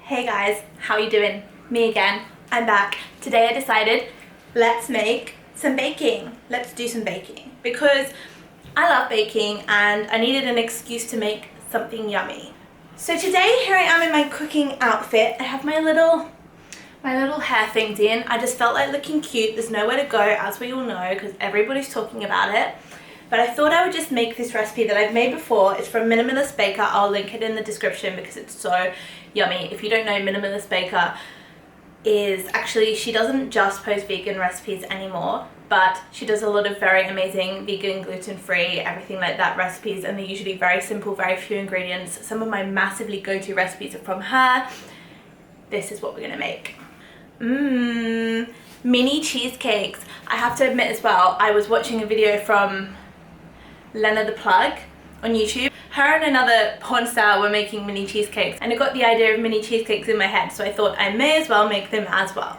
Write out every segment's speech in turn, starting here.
Hey guys, how you doing? Me again. I'm back. Today I decided let's make some baking. Let's do some baking because I love baking and I needed an excuse to make something yummy. So today here I am in my cooking outfit. I have my little hair things in. I just felt like looking cute. There's nowhere to go, as we all know, because everybody's talking about it. But I thought I would just make this recipe that I've made before. It's from Minimalist Baker. I'll link it in the description because it's so yummy. If you don't know, Minimalist Baker is actually, she doesn't just post vegan recipes anymore, but she does a lot of very amazing vegan, gluten-free, everything like that recipes, and they're usually very simple, very few ingredients. Some of my massively go-to recipes are from her. This is what we're gonna make. Mini cheesecakes. I have to admit as well, I was watching a video from Lena the Plug on YouTube. Her and another porn star were making mini cheesecakes and I got the idea of mini cheesecakes in my head, so I thought I may as well make them as well.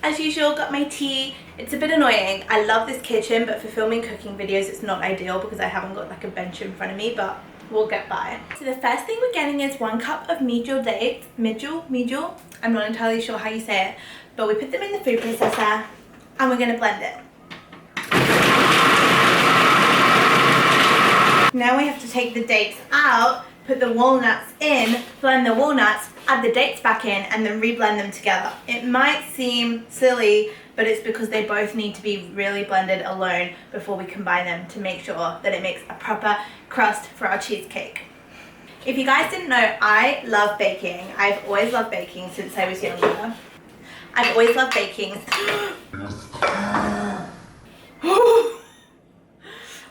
As usual, got my tea. It's a bit annoying. I love this kitchen, but for filming cooking videos it's not ideal because I haven't got like a bench in front of me, but we'll get by. So the first thing we're getting is 1 cup of medjool dates. Medjool? I'm not entirely sure how you say it, but we put them in the food processor and we're gonna blend it. Now we have to take the dates out, put the walnuts in, blend the walnuts, add the dates back in, and then reblend them together. It might seem silly, but it's because they both need to be really blended alone before we combine them to make sure that it makes a proper crust for our cheesecake. If you guys didn't know, I love baking. I've always loved baking since I was younger. I've always loved baking.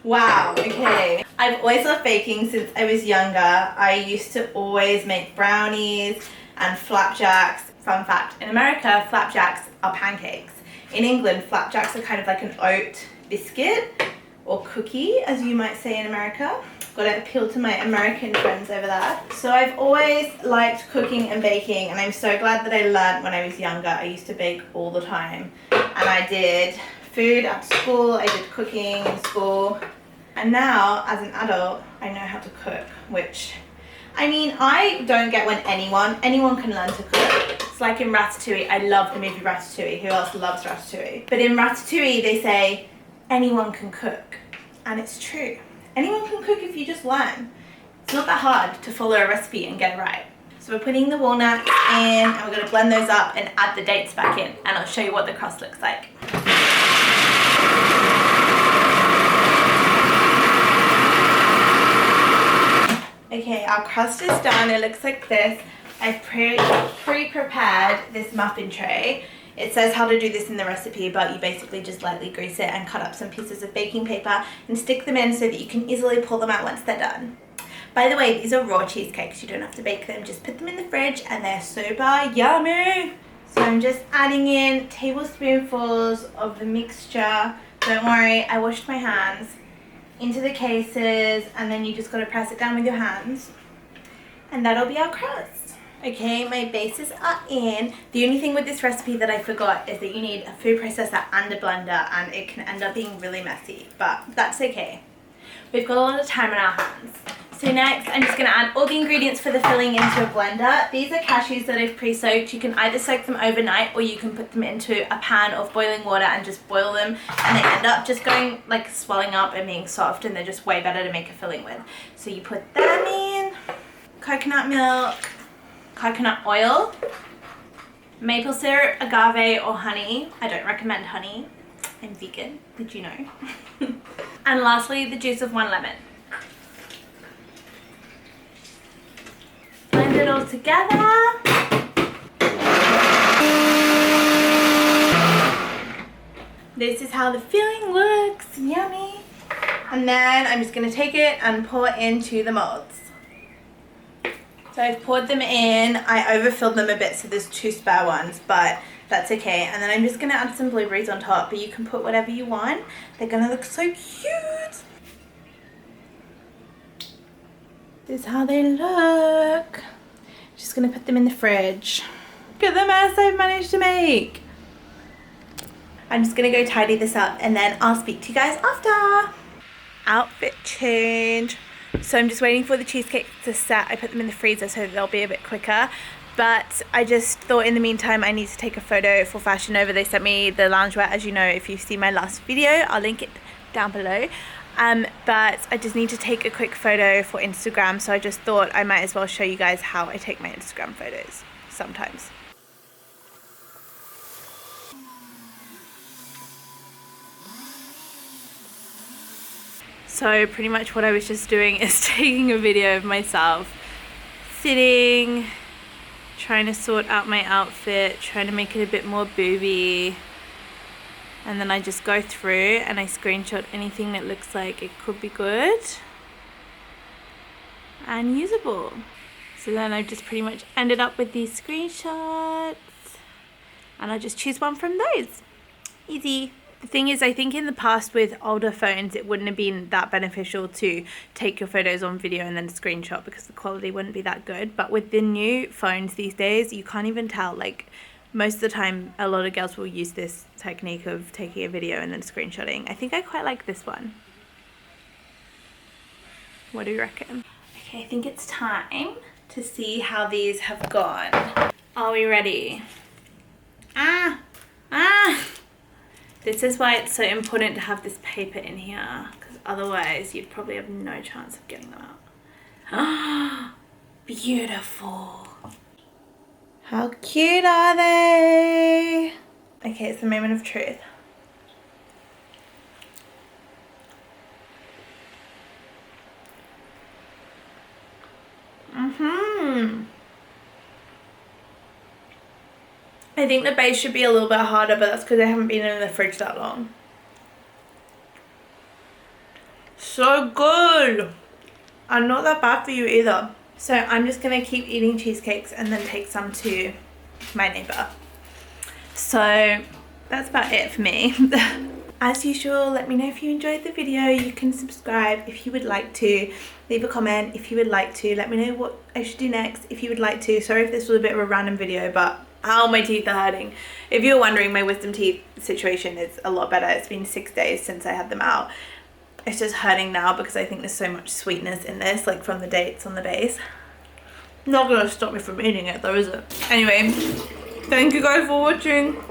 Wow, okay. I've always loved baking since I was younger. I used to always make brownies and flapjacks. Fun fact, in America, flapjacks are pancakes. In England, flapjacks are kind of like an oat biscuit or cookie, as you might say in America. Got to appeal to my American friends over there. So I've always liked cooking and baking, and I'm so glad that I learned when I was younger. I used to bake all the time, and I did food at school, I did cooking in school, and now as an adult I know how to cook, which, I mean, I don't get when anyone can learn to cook. It's like in Ratatouille. I love the movie Ratatouille. Who else loves Ratatouille? But in Ratatouille they say anyone can cook, and it's true. Anyone can cook if you just learn. It's not that hard to follow a recipe and get it right. So we're putting the walnuts in and we're going to blend those up and add the dates back in, and I'll show you what the crust looks like. Okay, our crust is done. It looks like this. I've pre-prepared this muffin tray. It says how to do this in the recipe, but you basically just lightly grease it and cut up some pieces of baking paper and stick them in so that you can easily pull them out once they're done. By the way, these are raw cheesecakes. You don't have to bake them. Just put them in the fridge and they're super yummy. So I'm just adding in tablespoonfuls of the mixture. Don't worry, I washed my hands. Into the cases, and then you just got to press it down with your hands. And that'll be our crust. Okay, my bases are in. The only thing with this recipe that I forgot is that you need a food processor and a blender, and it can end up being really messy, but that's okay. We've got a lot of time on our hands. So next, I'm just going to add all the ingredients for the filling into a blender. These are cashews that I've pre-soaked. You can either soak them overnight or you can put them into a pan of boiling water and just boil them, and they end up just going like swelling up and being soft, and they're just way better to make a filling with. So you put them in, coconut milk, coconut oil, maple syrup, agave, or honey. I don't recommend honey. I'm vegan, did you know? And lastly, the juice of 1 lemon. Blend it all together. This is how the filling looks. Yummy. And then I'm just going to take it and pour it into the molds. So I've poured them in. I overfilled them a bit, so there's 2 spare ones, but that's okay. And then I'm just going to add some blueberries on top, but you can put whatever you want. They're going to look so cute. This is how they look. Just going to put them in the fridge. Look at the mess I've managed to make. I'm just going to go tidy this up, and then I'll speak to you guys after. Outfit change. So I'm just waiting for the cheesecakes to set. I put them in the freezer so they'll be a bit quicker. But I just thought in the meantime I need to take a photo for Fashion Nova. They sent me the loungewear, as you know, if you've seen my last video, I'll link it down below. But I just need to take a quick photo for Instagram, so I just thought I might as well show you guys how I take my Instagram photos sometimes. So pretty much what I was just doing is taking a video of myself sitting, trying to sort out my outfit, trying to make it a bit more booby, and then I just go through and I screenshot anything that looks like it could be good and usable. So then I just pretty much ended up with these screenshots and I just choose one from those. Easy. The thing is, I think in the past with older phones it wouldn't have been that beneficial to take your photos on video and then screenshot because the quality wouldn't be that good. But with the new phones these days, you can't even tell. Like, most of the time a lot of girls will use this technique of taking a video and then screenshotting. I think I quite like this one. What do you reckon? Okay, I think it's time to see how these have gone. Are we ready? This is why it's so important to have this paper in here, because otherwise you'd probably have no chance of getting them out. Beautiful. How cute are they? Okay, it's the moment of truth. I think the base should be a little bit harder, but that's because they haven't been in the fridge that long. So good! And not that bad for you either. So I'm just going to keep eating cheesecakes and then take some to my neighbour. So that's about it for me. As usual, let me know if you enjoyed the video. You can subscribe if you would like to. Leave a comment if you would like to. Let me know what I should do next if you would like to. Sorry if this was a bit of a random video, but ow, my teeth are hurting. If you're wondering, my wisdom teeth situation is a lot better. It's been 6 days since I had them out. It's just hurting now because I think there's so much sweetness in this, like from the dates on the base. Not gonna stop me from eating it though, is it? Anyway, thank you guys for watching.